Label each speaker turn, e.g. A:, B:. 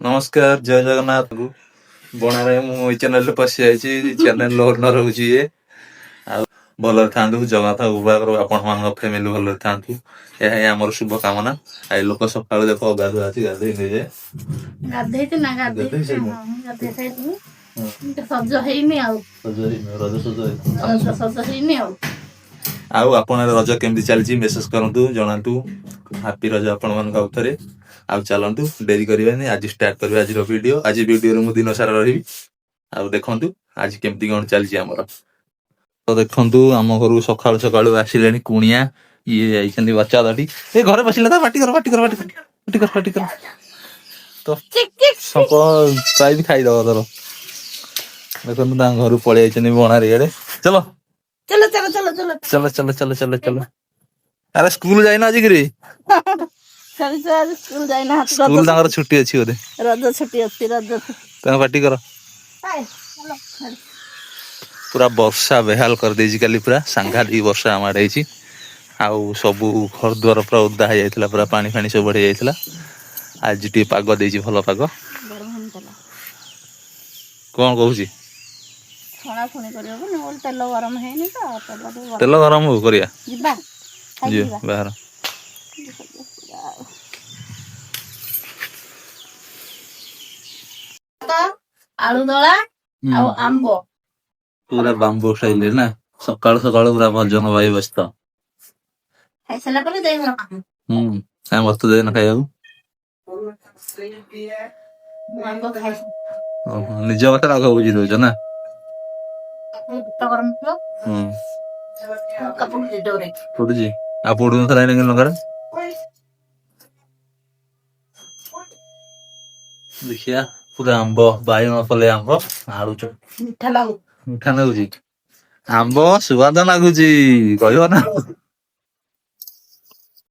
A: नमस्कार जय जगन्नाथ बणारे मु चैनल पशि जाइए चैनल ओनर हूँ ये भल था जगन्नाथ उपाय आपण मान फैमिली भल था यह आम शुभ कामना आई लोक सका देख गाधुआ गाधे निजे आउ आपण रज केमती चलती मेसेज करंतु जनातु हैप्पी रज आपण मान उथरे आउ चलतु डेरी करवानी आज स्टार्ट करबे आज वीडियो आज वीडियो मु दिन सारा रही आउ देखंतु आज केमती कोन चलची हमर तो देखंतु हम घर सकाळ सकाळ आसिलेनी कुणिया ये आइछन्ती बच्चा दाटी ए घरे बसिला ता पाटी कर तो सप प्राय भी खाई दवा तोर देखंतु ता घर पळे आइछन्ती बणारे एडे चलो
B: चलो चलो चलो चलो
A: चलो चलो चलो चलो चलो अरे स्कूल जाइना आज गिरी
B: चल चल स्कूल जाइना
A: स्कूल तांगर छुट्टी अछि ओदे
B: रज छुट्टी अछि रज
A: ता पार्टी करो
B: हाय चलो
A: पूरा वर्षा बेहाल कर देछि काली पूरा सांघाती वर्षा हम आडे छि आउ सब घर द्वार पूरा उद्दा हो जाइतला पूरा पानी फानी सब बढ़ी जाइतला आज टी पाग देछि भलो पाग कोन कहूछि
B: छोड़ा छोड़ी करियो न ओल तेल गरम हेनी त
A: तेल गरम हो करिया
B: जिबा
A: जी बाहर
B: आलू दला आ आंबो
A: पूरा बांबो खाइले ना सकाळ सकाळ पूरा भजन भाई बसता
B: खाइसला पले देई
A: हम वस्तु दे न खाइबो
B: आंबो खाइ
A: निज बात राग बुझी दउछ ना
B: गरम तो कपूर दे दोरे
A: पडुजी आ पडु न थराइ न लंगर देखिया पूरा आंबो बाइगण पले आंबो आलू चप
B: मिठा लागु
A: मिठा लाଗୁଛି आंबो स्वाद लाଗୁଛି କହିବ ନା